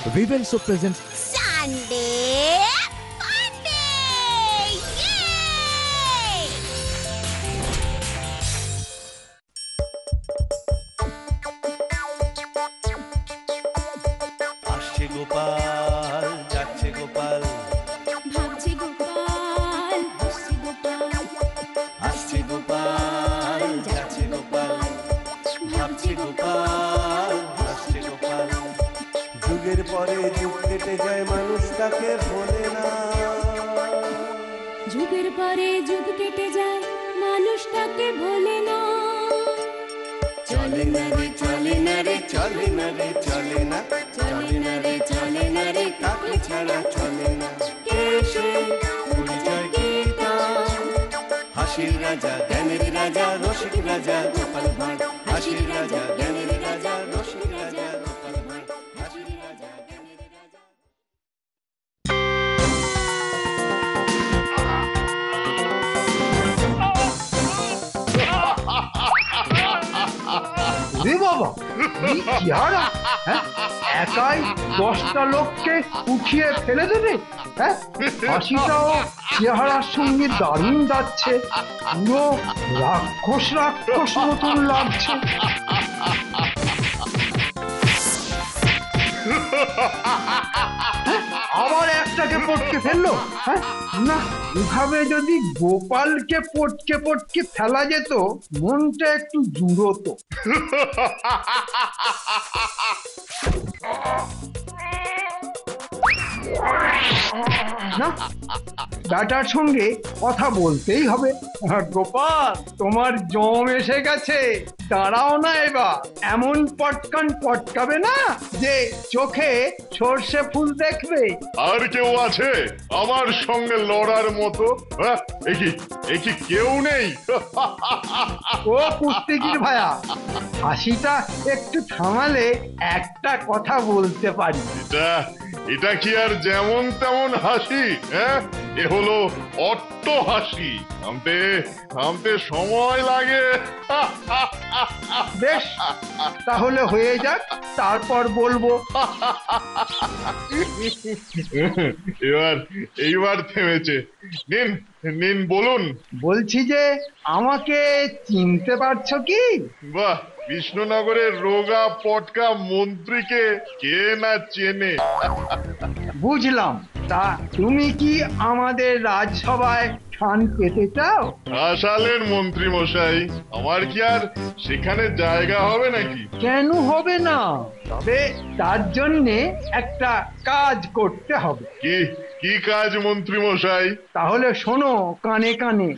Viva El So presents Sunday Funday! Yay! আসছে গোপাল যাচ্ছে গোপাল ভাবছি গোপাল, হাসছি গোপাল, আসছে গোপাল যাচ্ছে গোপাল ভাবছে গোপাল আসছে গোপাল যুগের পরে যুগ কেটে যায় মানুষ তাকে ভোলে না যুগের পরে যুগ কেটে যায় মানুষ তাকে ভোলে না। চলে না রে চলে না রে চলে না রে চলে না চলে না রে চলে না রে তাকে ছাড়া চলে না কে সে পরিচয় গীতা হাসির রাজা জ্ঞানের রাজা রসিক রাজা গোপাল ভাঁড় হাসির রাজা জ্ঞানের রাজা রসিক রাজা গোপাল ভাঁড় হাসির রাজা জ্ঞানের রাজা। রে বাবা এই চেহারা, হ্যাঁ? একাই 10টা লোককে উঠিয়ে ফেলে দেবে। হ্যাঁ, হাসিটাও চেহারার সঙ্গে দারুণ যাচ্ছে, পুরো রাক্ষস রাক্ষস মতন লাগছে। আবার একটাকে পটকে ফেললো। হ্যাঁ, না, এভাবে যদি গোপালকে পটকে পটকে ফেলা যেত মনটা একটু জুড়োতো। না, ব্যাটার সঙ্গে কথা বলতেই হবে। গোপাল, তোমার জম এসে গেছে, দাঁড়াও না এবার। এমন পটকান পটকাবে না যে চোখে সর্ষে ফুল দেখবে। আর কেউ আছে আমার সঙ্গে লড়ার মতো? কি কেউ নেই? ও কুস্তিগির ভায়া, হাসিটা একটু থামালে একটা কথা বলতে পারি। এটা কি আর যেমন তেমন হাসি? হ্যাঁ, এ হলো অট্ট হাসি, থামতে সময় লাগে। বেশ, তাহলে হয়ে যাক, তারপর বলবো। এইবার থেমেছে। নিন নিন, বলুন। বলছি যে আমাকে চিনতে পারছো কি? বাহ, কৃষ্ণনগরের রোগা পটকা মন্ত্রীকে কে না চেনে? বুঝলাম। তা তুমি কি আমাদের রাজসভায় স্থান পেতে চাও? আসালেন মন্ত্রী মশাই, আমার কি আর সেখানে জায়গা হবে নাকি? কেন হবে না? তবে তার জন্যে একটা কাজ করতে হবে। কি কাজ মন্ত্রী মশাই? তাহলে শোনো কানে কানে।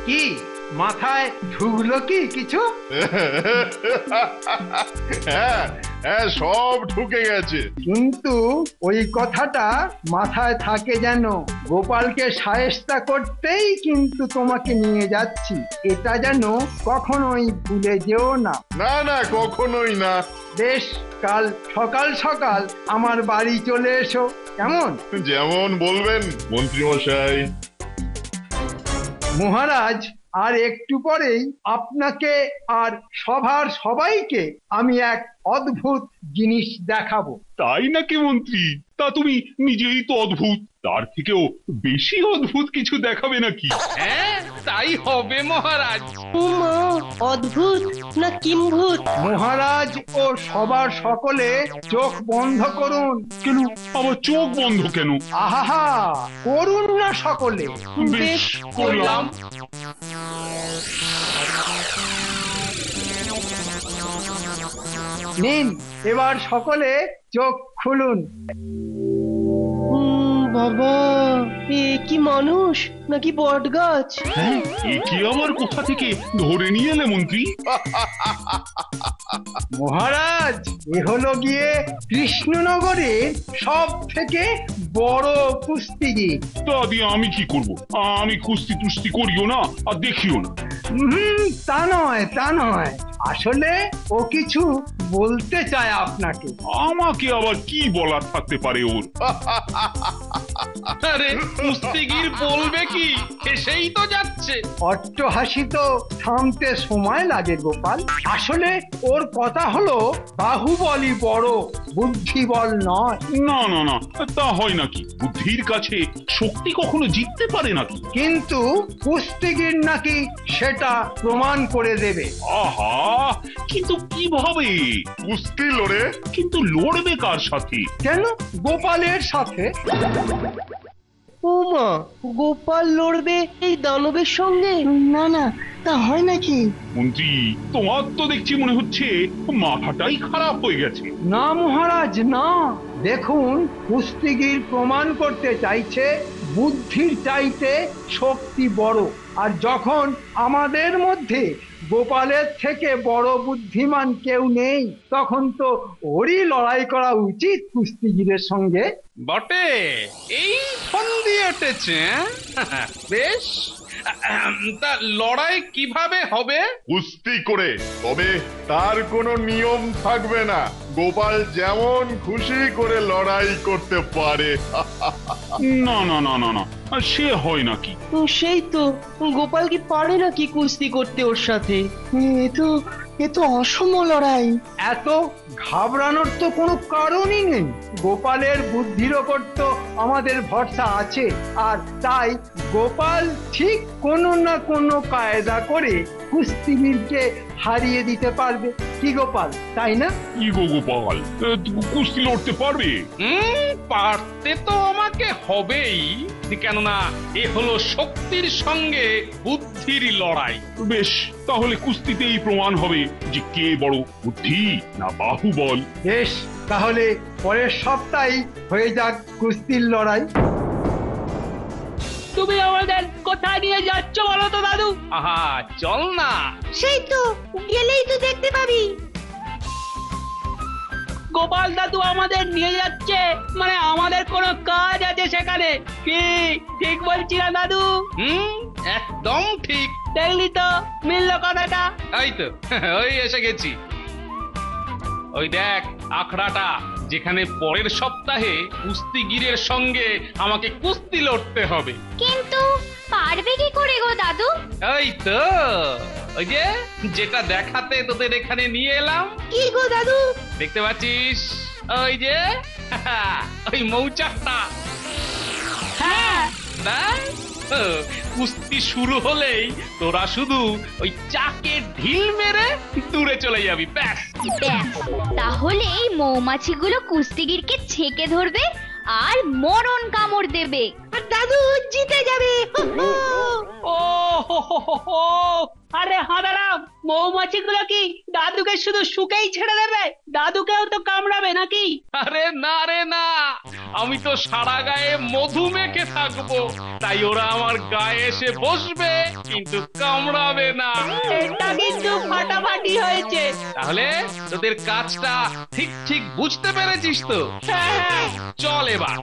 কি মাথায় ঢুকলো কি কিছু? হ্যাঁ হ্যাঁ, সব ঢুকে গেছে। কিন্তু ওই কথাটা মাথায় থাকে যেন। গোপালকে শায়েস্তা করতেই কিন্তু তোমাকে নিয়ে যাচ্ছি, এটা যেন কখনোই ভুলে যেও না। না না, কখনোই না। বেশ, কাল সকাল সকাল আমার বাড়ি চলে এসো, কেমন? যেমন বলবেন মন্ত্রী মশাই। মহারাজ, আর একটু পরেই আপনাকে আর সভার সবাইকে আমি এক অদ্ভুত জিনিস দেখাবো। তাই নাকি মন্ত্রী? তা তুমি নিজেই তো অদ্ভুত, তার থেকেও বেশি অদ্ভুত কিছু দেখাবে নাকি? হ্যাঁ, তাই হবে মহারাজ। উমা, অদ্ভুত না কিম্ভূত? মহারাজ ও সবার সকলে চোখ বন্ধ করুন। কেন আবার চোখ বন্ধ কেন? আহা, করুন না সকলে। বেশ, করলাম। নিন, এবার সকলে চোখ খুলুন। বাবা, এ কি মানুষ নাকি বট গাছ? হ্যাঁ, এ কি আবার কোথা থেকে ধরে নিয়ে এলে মন্ত্রী? মহারাজ, এ হলো গিয়ে কৃষ্ণনগরের সব থেকে বড় কুস্তিগির। তা দিয়ে আমি কি করব? আমি কুস্তি টুস্তি করিও না আর দেখিও না। তা নয়, তা নয়, আসলে ও কিছু বলতে চায় আপনাকে। আমাকে আবার কি বলার থাকতে পারে ওর? আরে কুস্তিগির বলবে কি, এসেই তো যাচ্ছে। অট্টহাসি তো থামতে সময় লাগে গোপাল। আসলে ওর কথা হলো বাহুবলই বড়, বুদ্ধিবল নয়। না না না, তা হয় নাকি? বুদ্ধির কাছে শক্তি কখনো জিততে পারে নাকি? কিন্তু কুস্তিগির নাকি সেটা প্রমাণ করে দেবে। আহা, কিন্তু কিভাবে? কুস্তি লড়ে কিন্তু লড়বে কার সাথে? কেন গোপালের সাথে? ও মা, গোপাল লড়বে এই দানবের সঙ্গে? না না, তা হয় নাকি? মন্ত্রী, তোমার তো দেখছি মনে হচ্ছে মাথাটাই খারাপ হয়ে গেছে। না মহারাজ না, দেখুন কুস্তিগির প্রমাণ করতে চাইছে বুদ্ধির চাইতে শক্তি বড়। আর যখন আমাদের মধ্যে গোপালের থেকে বড় বুদ্ধিমান কেউ নেই, তখন তো ওরই লড়াই করা উচিত কুস্তিগিরের সঙ্গে। বটে, এই ফোন দিয়ে এটেছে। বেশ, তা লড়াই কিভাবে হবে? কুস্তি করে, তবে তার কোনো নিয়ম থাকবে না। গোপাল যেমন খুশি করে লড়াই করতে পারে। না না না না না, সে হয় নাকি? সেই তো, গোপাল কি পারে নাকি কুস্তি করতে ওর সাথে? এ তো অসম লড়াই। এত ঘাবড়ানোর তো কোনো কারণই নেই। গোপালের বুদ্ধির ওপর তো আমাদের ভরসা আছে। আর তাই গোপাল ঠিক কোনো না কোনো কায়দা করে কুস্তিগিরকে হারিয়ে দিতে পারবে। কি গোপাল, তাই না? কি গো গোপাল, কুস্তি লড়তে পারবে? পারতে তো আমাকে হবেই, কেননা এ হলো শক্তির সঙ্গে বুদ্ধির লড়াই। বেশ, তাহলে কুস্তিতেই প্রমাণ হবে যে কে বড়, বুদ্ধি না বাহুবল। বেশ, তাহলে পরের সপ্তাহে হয়ে যাক কুস্তির লড়াই। তুমি আমাদের কোথায় নিয়ে যাচ্ছ বলো তো দাদু? আহা, চল না। সেই তো, গেলেই তো দেখতে পাবি। গোপাল দাদু আমাদের নিয়ে যাচ্ছে, মানে আমাদের কোনো কাজ আছে সেখানে। কি ঠিক বলছি না দাদু? একদম ঠিক। দেখলি তো, মিলল কথাটা। এই তো, ওই এসে গেছি। ওই দেখ আখড়াটা, যেখানে পরের সপ্তাহে কুস্তিগিরের সঙ্গে আমাকে কুস্তি লড়তে হবে। কিন্তু পারবে কি করে গো দাদু? এই তো, ওই যে যেটা দেখাতে তোদের এখানে নিয়ে এলাম। কি গো দাদু? দেখতে পাচ্ছিস ওই যে ওই মৌচাকটা? হ্যাঁ। ব্যাস, কুস্তি শুরু হলেই তোরা শুধু ওই চাকে ঢিল মেরে দূরে চলে যাবি। ব্যাস। ব্যাস, তাহলে এই মৌমাছিগুলো কুস্তিগিরকে ছেকে ধরবে আর মরণ কামড় দেবে, আর দাদু জিতে যাবে। ও হো হো হো হো। আরে হাঁদারাম, মৌমাছিগুলো কি দাদুকে শুধু শুকেই ছেড়ে দেবে? দাদুকেও তো কামড়াবে নাকি? আরে না রে না, আমি তো সারা গায়ে মধু মেখে থাকবো, তাই ওরা আমার গায়ে এসে বসবে কিন্তু কামড়াবে না। এটা কিন্তু ফাটাফাটি হয়েছে। তাহলে তোদের কাজটা ঠিক ঠিক বুঝতে পেরেছিস তো? হ্যাঁ। চল এবার।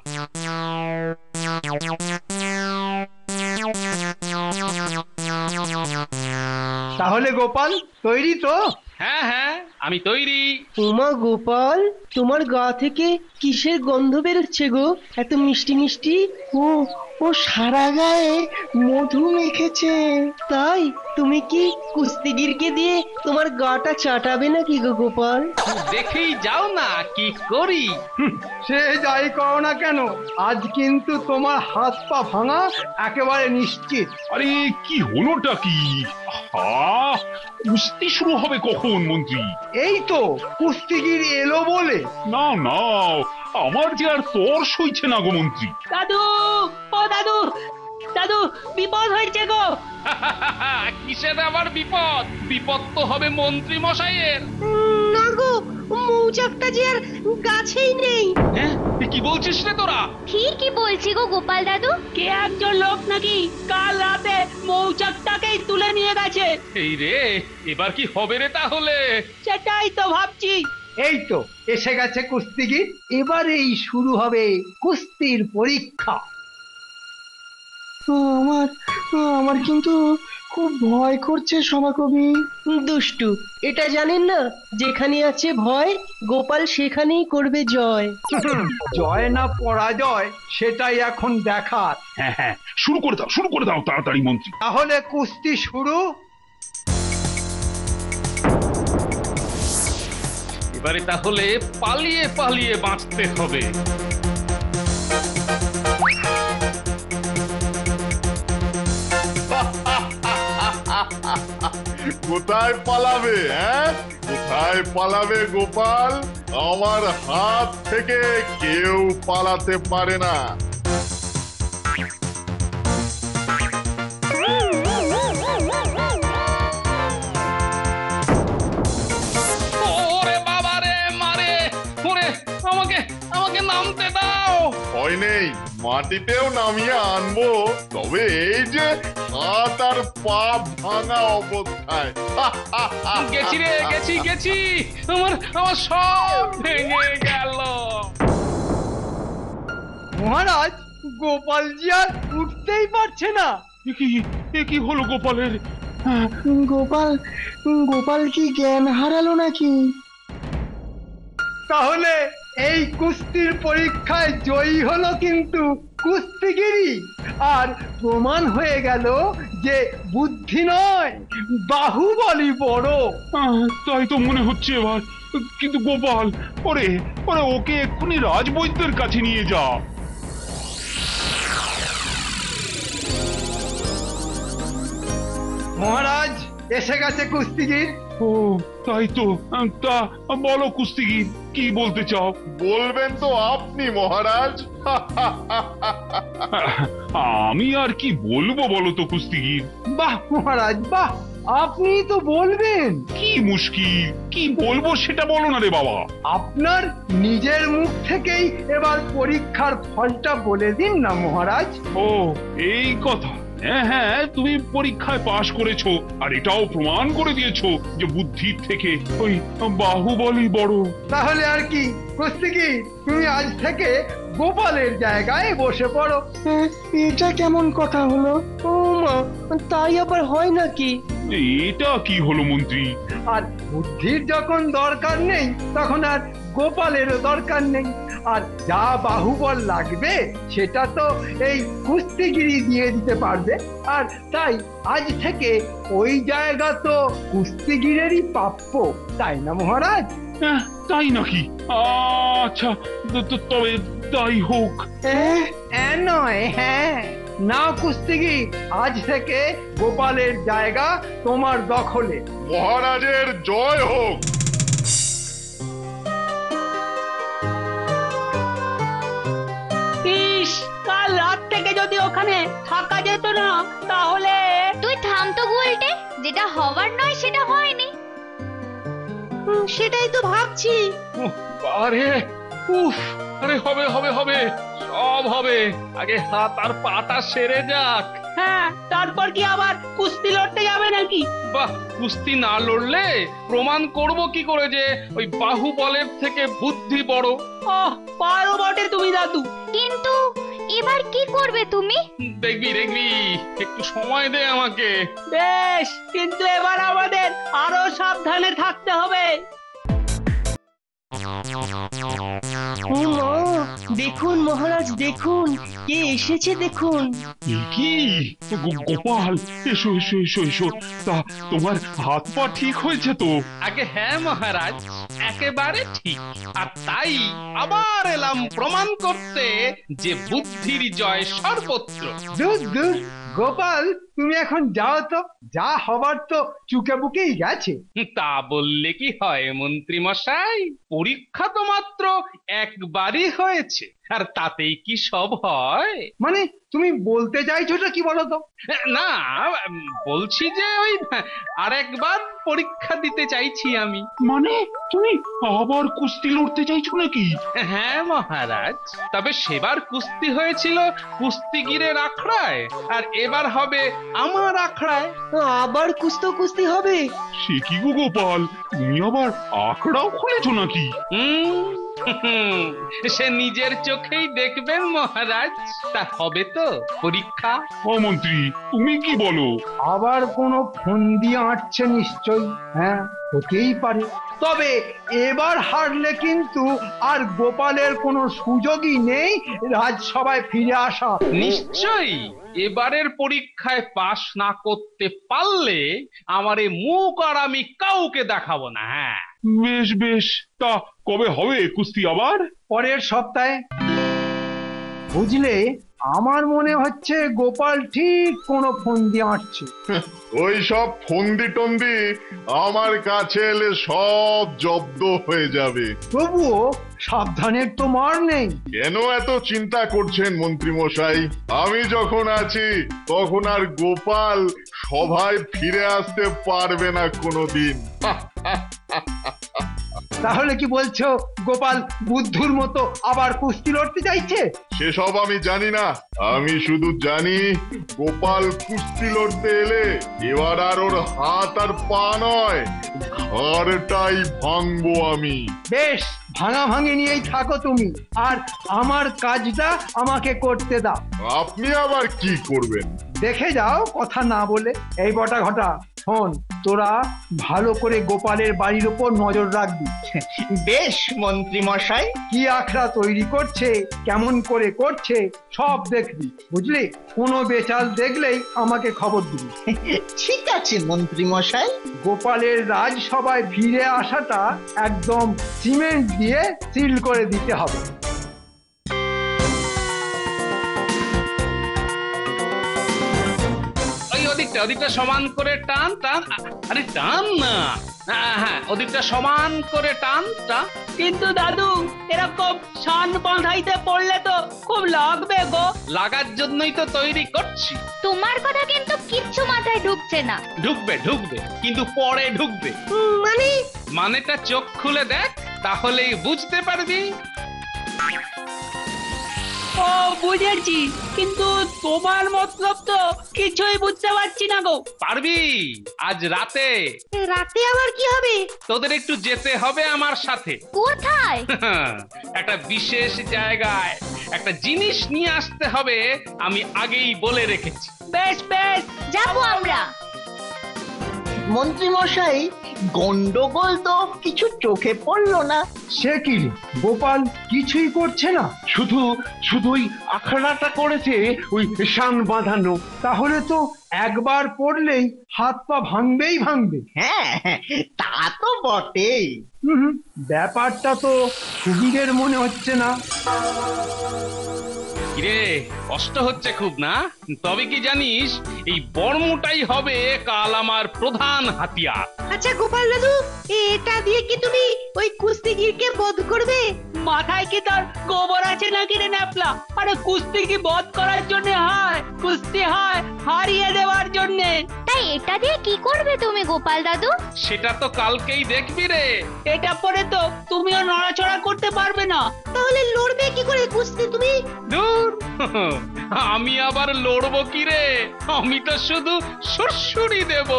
তাহলে গোপাল তৈরি তো? হ্যাঁ হ্যাঁ, আমি তৈরি। উমা গোপাল, তোমার গা থেকে কিসের গন্ধ বেরোচ্ছে গো? এত মিষ্টি মিষ্টি। ও সারা গায়ে মধু মেখেছে। তাই তুমি কি কুস্তিগিরকে দিয়ে তোমার গাটা চাটাবে নাকি গো গোপাল? দেখেই যাও না কি করি। সে যাই করো না কেন, আজ কিন্তু তোমার হাত পা ভাঙা একেবারে নিশ্চিত। আরে কি হলোটা কি? কুস্তি শুরু হবে কখন মন্ত্রী? এই তো কুস্তিগির এলো বলে। না না, আমার যে আর তর সইছে না গো মন্ত্রী। দাদু, ও দাদু, দাদু বিপদ হয়েছে গো। কিসের আবার বিপদ? বিপদ তো হবে মন্ত্রী মশাইয়ের। না গো, মৌচাকটা যে আর গাছেই নেই। হ্যাঁ, কি বলছিস রে তোরা? ঠিকই বলছি গো গোপাল দাদু। কে একজন লোক নাকি কাল রাতে মৌচাকটাকেই তুলে নিয়ে গেছে। এই রে, এবার কি হবে রে তাহলে? সেটাই তো ভাবছি। এই তো এসে গেছে কুস্তিগির, এবারেই শুরু হবে কুস্তির পরীক্ষা। আমার কিন্তু খুব ভয় করছে সভাকবি। দুষ্টু, এটা জানেন না যেখানে আছে ভয় গোপাল সেখানেই করবে জয়। জয় না পরাজয় সেটাই এখন দেখার। হ্যাঁ হ্যাঁ, শুরু করে দাও তাড়াতাড়ি মন্ত্রী। তাহলে কুস্তি শুরু। এবারে তাহলে পালিয়ে পালিয়ে বাঁচতে হবে। কোথায় পালাবে? হ্যাঁ, কোথায় পালাবে গোপাল? আমার হাত থেকে কেউ পালাতে পারে না। ওরে বাবা রে, মারে ওরে, আমাকে আমাকে নামতে দাও। ভয় নেই, মাটিতেও নামিয়ে আনবো, তবে এই যে হাত আর পা ভাঙা অবস্থায়। গেছি রে, গেছি, আমার সব ভেঙে গেল। মহারাজ, গোপালজি আর উঠতেই পারছে না। এ কি হলো গোপালের? গোপাল কি জ্ঞান হারালো নাকি? তাহলে এই কুস্তির পরীক্ষায় জয়ী হলো কিন্তু কুস্তিগিরি, আর প্রমাণ হয়ে গেল যে বুদ্ধি নয় বাহুবলই বড়। তাই তো মনে হচ্ছে এবার। কিন্তু গোপাল, ওরে ওকে এক্ষুনি রাজবৈদ্যের কাছে নিয়ে যা। মহারাজ, এসে গেছে কুস্তিগির। ও তাই তো। তা বলো কুস্তিগির, কি বলতে চাও? বলবেন তো আপনি মহারাজ। আমি আর কি বলবো বলো তো কুস্তিগির। বাহ মহারাজ বাহ, আপনি তো বলবেন। কি মুশকিল, কি বলবো সেটা বলো না রে বাবা। আপনার নিজের মুখ থেকেই এবার পরীক্ষার ফলটা বলে দিন না মহারাজ। ও এই কথা। হ্যাঁ হ্যাঁ, তুমি পরীক্ষায় পাশ করেছো, আর এটাও প্রমাণ করে দিয়েছো যে বুদ্ধির থেকে ওই বাহুবলই বড়। তাহলে আর কি কুস্তিগির, তুমি আজ থেকে গোপালের জায়গায় বসে পড়ো। এটা কেমন কথা হলো? ও মা, তাই আবার হয় নাকি? এটা কি হলো মন্ত্রী? আর বুদ্ধির যখন দরকার নেই তখন আর গোপালেরও দরকার নেই। আর যা বাহুবল লাগবে সেটা তো এই কুস্তিগিরি দিয়ে দিতে পারবে। আর তাই আজ থেকে ওই জায়গা তো কুস্তিগিরেরই প্রাপ্য, তাই না মহারাজ? তাই নাকি? আচ্ছা, তবে তাই হোক। নয়, হ্যাঁ। নাও কুস্তিগির, আজ থেকে গোপালের জায়গা তোমার দখলে। মহারাজের জয় হোক। ইস, কাল রাত থেকে যদি ওখানে থাকা যেত না তাহলে। তুই থাম তো গুলটে, যেটা হওয়ার নয় সেটা হয়নি। সেটাই তো ভাবছি। আরে উফ, আরে হবে, সব হবে। আগে হাত আর পাটা সেরে যাক। হ্যাঁ, তারপর কি আবার কুস্তি লড়তে যাবে নাকি? বাহ, কুস্তি না লড়লে প্রমাণ করব কি করে যে ওই বাহুবলের থেকে বুদ্ধি বড়? ওহ, পারো বটে তুমি দাদু। কিন্তু এবার কি করবে তুমি? দেখবি, একটু সময় দে আমাকে। বেশ, কিন্তু এবার আমাদের আরো সাবধানে থাকতে হবে। দেখুন মহারাজ, দেখুন কে এসেছে দেখুন। কি গোপাল, এসো। তা তোমার হাত পা ঠিক হয়েছে তো? আগে হ্যাঁ মহারাজ, একেবারে ঠিক। আর তাই আবার এলাম প্রমাণ করতে যে বুদ্ধির জয় সর্বত্র। দূর গোপাল, তুমি এখন যাও তো, যা হবার তো চুকে বুকেই গেছে। তা বললে কি হয় মন্ত্রী মশাই? পরীক্ষা তো মাত্র একবারই হয়েছে, আর তাতেই কি সব হয়? মানে তুমি বলতে চাইছোটা কি বলো তো? না, বলছি যে ওই আরেকবার পরীক্ষা দিতে চাইছি আমি। মানে তুমি আবার কুস্তি লড়তে চাইছো নাকি? হ্যাঁ মহারাজ, তবে সেবার কুস্তি হয়েছিল কুস্তিগিরের আখড়ায়, আর এবার হবে আমার আখড়ায়। আবার কুস্তি হবে? সে কি গো গোপাল, তুমি আবার আখড়াও খুলেছো নাকি? সে নিজের চোখেই দেখবেন মহারাজ। তা হবে তো পরীক্ষা? ও মন্ত্রী, তুমি কি বলো? আবার কোনো ফন্দি আঁটছে নিশ্চয়ই। হ্যাঁ, হতেই পারে। তবে এবার হারলে কিন্তু আর গোপালের কোনো সুযোগই নেই রাজসভায় ফিরে আসা। নিশ্চয়ই এবারের পরীক্ষায় পাশ না করতে পারলে আমার এই মুখ আর আমি কাউকে দেখাবো না। হ্যাঁ, বেশ বেশ, তা কবে হবে কুস্তি আবার? পরের সপ্তাহে। বুঝলে, আমার মনে হচ্ছে গোপাল ঠিক কোনো ফন্দি আঁটছে। ওই সব ফন্দি টন্দি আমার কাছে এলে সব জব্দ হয়ে যাবে। তবুও সাবধানের তো মার নেই। কেন এত চিন্তা করছেন মন্ত্রী মশাই? আমি যখন আছি তখন আর গোপাল সভায় ফিরে আসতে পারবে না কোনোদিন। তাহলে কি বলছো গোপাল বুদ্ধুর মতো আবার কুস্তি লড়তে চাইছে? সেসব আমি জানি না। আমি শুধু জানি গোপাল কুস্তি লড়তে এলে এবার আর ওর হাত আর পা নয়, ঘাড়টাই ভাঙবো আমি। বেশ, ভাঙাভাঙি নিয়েই থাকো তুমি, আর আমার কাজটা আমাকে করতে দাও। আপনি আবার কি করবেন? দেখে যাও, কথা না বলে। এই বটা ঘটা, শোন, তোরা ভালো করে গোপালের বাড়ির উপর নজর রাখবি। বেশ মন্ত্রী মশাই। কি আখড়া তৈরি করছে, কেমন করে করছে, সব দেখবি, বুঝলি? কোনো বেচাল দেখলেই আমাকে খবর দিবি। ঠিক আছে মন্ত্রী মশাই। গোপালের রাজসভায় ফিরে আসাটা একদম সিমেন্ট দিয়ে সিল করে দিতে হবে। ওই ওদিকটা সমান করে টান টান। আরে টান না। হ্যাঁ, ওদিকটা সমান করে টান টান। কিন্তু দাদু, এরকম শান বাঁধাইতে পড়লে তো খুব লাগবে গো। লাগার জন্যই তো তৈরি করছি। তোমার কথা কিন্তু কিচ্ছু মাথায় ঢুকছে না। ঢুকবে ঢুকবে, কিন্তু পরে ঢুকবে। মানেটা চোখ খুলে দেখ, তাহলেই বুঝতে পারবি। ও বুঝেছি, কিন্তু তোমার মতলব তো কিছুই বুঝতে পারছি না গো। পারবি আজ রাতে। রাতে আবার কি হবে? তোদের একটু যেতে হবে আমার সাথে। কোথায়? একটা বিশেষ জায়গায় একটা জিনিস নিয়ে আসতে হবে, আমি আগেই বলে রেখেছি। বেশ বেশ, যাবো আমরা। মন্ত্রী মশাই, গন্ডগোল তো কিছু চোখে পড়লো না। সে কি রে, গোপাল কিছুই করছে না? শুধু শুধু ওই আখড়াটা করেছে, ওই শান বাঁধানো। তাহলে তো একবার পড়লেই হাত পা ভাঙবেই ভাঙবে। হ্যাঁ, তা তো বটেই। ব্যাপারটা তো সুবিধের মনে হচ্ছে না। কিরে, কষ্ট হচ্ছে খুব না? তবে কি জানিস, এই বর্মটাই হবে কাল আমার প্রধান হাতিয়ার। আচ্ছা গোপাল দাদু, এটা দিয়ে কি তুমি ওই কুস্তিগিরকে বধ করবে? মাথায় কি তার গোবর আছে নাকি রে ন্যাপলা? আরে কুস্তি কি বধ করার জন্য হয়? কুস্তি হয় হারিয়ে দেওয়ার জন্য। তাই এটা দিয়ে কি করবে তুমি গোপাল দাদু? সেটা তো কালকেই দেখবি রে। এটা পরে তো তুমিও নড়াচড়া করতে পারবে না। তাহলে লড়বে কি করে কুস্তি তুমি? দূর, আমি আবার লড়বো কি রে? আমি তো শুধু সুরসুরি দেব।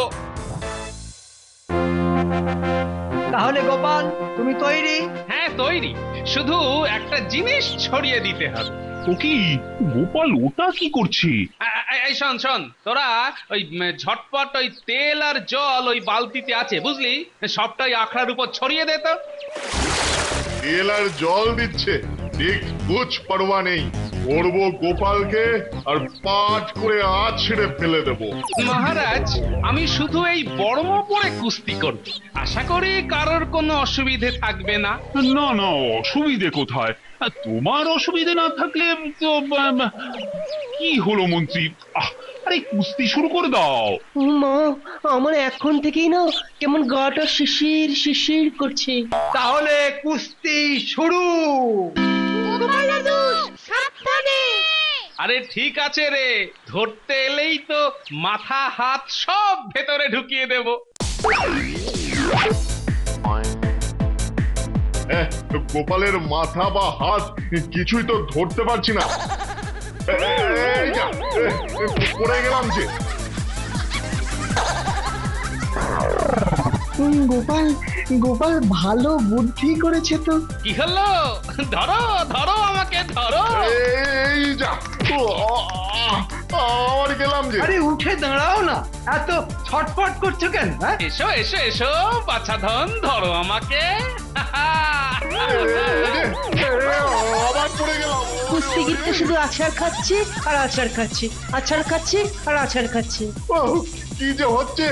তাহলে গোপাল, তুমি তৈরি? হ্যাঁ তৈরি, শুধু একটা জিনিস ছড়িয়ে দিতে হবে। ও কি গোপাল, ওটা কি করছে? এই শোন শোন, তোরা ওই ঝটপট ওই তেল আর জল ওই বালতিতে আছে বুঝলি, সবটাই আখড়ার উপর ছড়িয়ে দে তো। তেল আর জল দিচ্ছে, ঠিক বুঝ পরোয়া নেই। করবো গোপালকে আর পাঁচ করে আছড়ে ফেলে দেবো। মহারাজ, আমি শুধু এই বর্ম পরে কুস্তি করব, আশা করি কারোর কোনো অসুবিধে থাকবে না। না না, অসুবিধে কোথায়? তোমার অসুবিধে না থাকলে তো কি হলো মন্ত্রী? আরে কুস্তি শুরু করে দাও। মা, আমার এখন থেকেই না কেমন গাটা শিশির শিশির করছে। তাহলে কুস্তি শুরু। গোপাল দাদু, সাবধানে। আরে ঠিক আছে রে, ধরতে এলেই তো মাথা হাত সব ভেতরে ঢুকিয়ে দেব। গোপালের মাথা বা হাত কিছুই তো ধরতে পারছি না। এই যা, পড়ে গেলাম যে। গোপাল গোপাল ভালো বুদ্ধি করেছে তো। কি হলো? ধরো ধরো আমাকে ধরো। এই যা ও, আবার গেলাম যে। আরে উঠে দাঁড়াও না, এত ছটফট করছো কেন? হ্যাঁ এসো এসো এসো বাছাধন, ধরো আমাকে। আবার পড়ে গেলাম। কুস্তিগির তো শুধু আছাড় খাচ্ছে আর আছাড় খাচ্ছে, আছাড় খাচ্ছে আর আছাড় খাচ্ছে। কি যে হচ্ছে,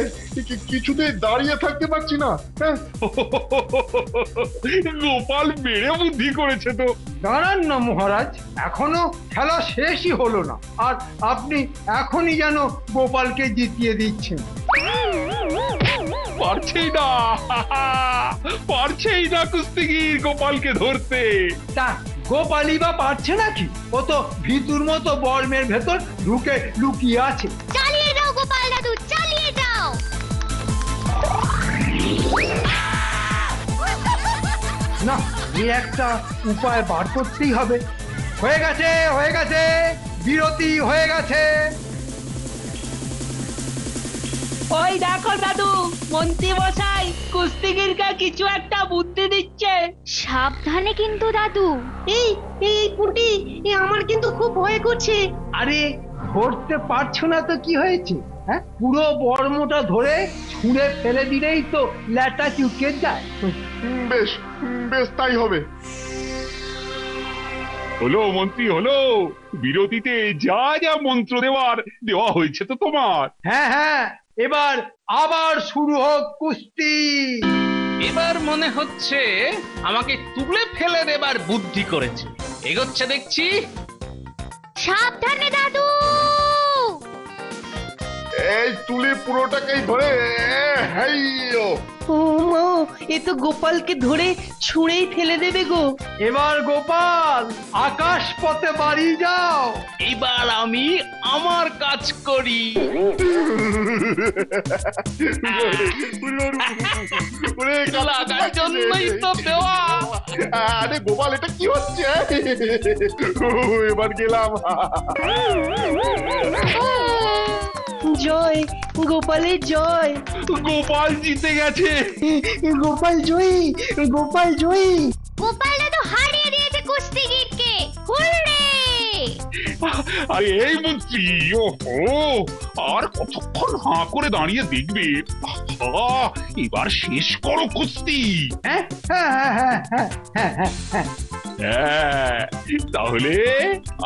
কিছুতেই দাঁড়িয়ে থাকতে পারছি না। হ্যাঁ, গোপাল বেড়ে বুদ্ধি করেছে তো। দাঁড়ান না মহারাজ, এখনো খেলা শেষই হলো না, আর আপনি এখনই যেন গোপালকে জিতিয়ে দিচ্ছেন। পারছেই না, পারছেই না কুস্তিগির গোপালকে ধরতে। তা গোপালই বা পারছে নাকি? ও তো ভিতুর মতো বর্মের ভেতর ঢুকে লুকিয়ে আছে। চালিয়ে যাও গোপাল দাদু, চালিয়ে যাও। না, এই একটা উপায় বার করতেই হবে। হয়ে গেছে, হয়ে গেছে, বিরতি হয়ে গেছে। ওই দেখো দাদু, মন্ত্রী মশাই কুস্তিগিরকে কিছু একটা বুদ্ধি দিচ্ছে। সাবধানে কিন্তু দাদু। এই এই পুটি, আমার কিন্তু খুব ভয় করছে। আরে ধরতে পারছো না তো কি হয়েছে? হ্যাঁ, পুরো বর্মটা ধরে ছুঁড়ে ফেলে দিলেই তো ল্যাটা চুকে যায়। বেশ বেশ তাই হবে। হলো মন্ত্রী, হলো। বিরতিতে যা যা মন্ত্র দেওয়া হয়েছে তো তোমার। হ্যাঁ হ্যাঁ, এবার আবার শুরু হোক কুস্তি। এবার মনে হচ্ছে আমাকে তুলে ফেলে দেবার বুদ্ধি করেছে। এগোচ্ছে দেখছি। সাবধানে দাদু। এই তুলি পুরোটাকেই ধরে হাইয়ো। ও মা, এ তো গোপালকে ধরে ছুঁড়েই ফেলে দেবে গো। এবার গোপাল আকাশ পথে বাড়ি যাও। এবার আমি আমার কাজ করি। ওরে, লাগার জন্যই তো দেওয়া। আরে গোপাল, এটা কি হচ্ছে? এবার গেলাম। জয়, গোপালের জয়। গোপাল জিতে গেছে। গোপাল জয়ী, গোপাল জয়ী। গোপাল দাদু হারিয়ে দিয়েছে কুস্তিগিরকে। হুররে! আরে এই মন্ত্রী, ওহো, আর কতক্ষণ হাঁ করে দাঁড়িয়ে দেখবে? আহা, এবার শেষ করো কুস্তি। হ্যাঁ হ্যাঁ হ্যাঁ হ্যাঁ হ্যাঁ হ্যাঁ হ্যাঁ। হ্যাঁ, তাহলে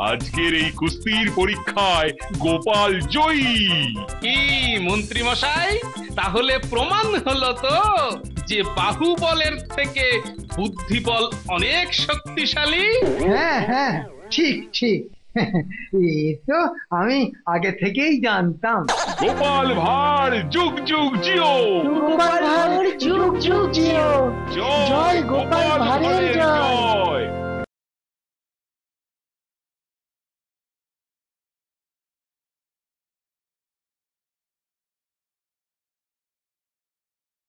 আজকের এই কুস্তির পরীক্ষায় গোপাল জয়ী। কি মন্ত্রী মশাই, তাহলে প্রমাণ হলো তো যে বাহুবলের থেকে বুদ্ধিবল অনেক শক্তিশালী। হ্যাঁ হ্যাঁ, ঠিক ঠিক। এ তো আমি আগে থেকেই জানতাম। গোপাল ভাঁড় যুগ যুগ জিও। গোপাল ভাঁড় যুগ যুগ জিও। জয় গোপাল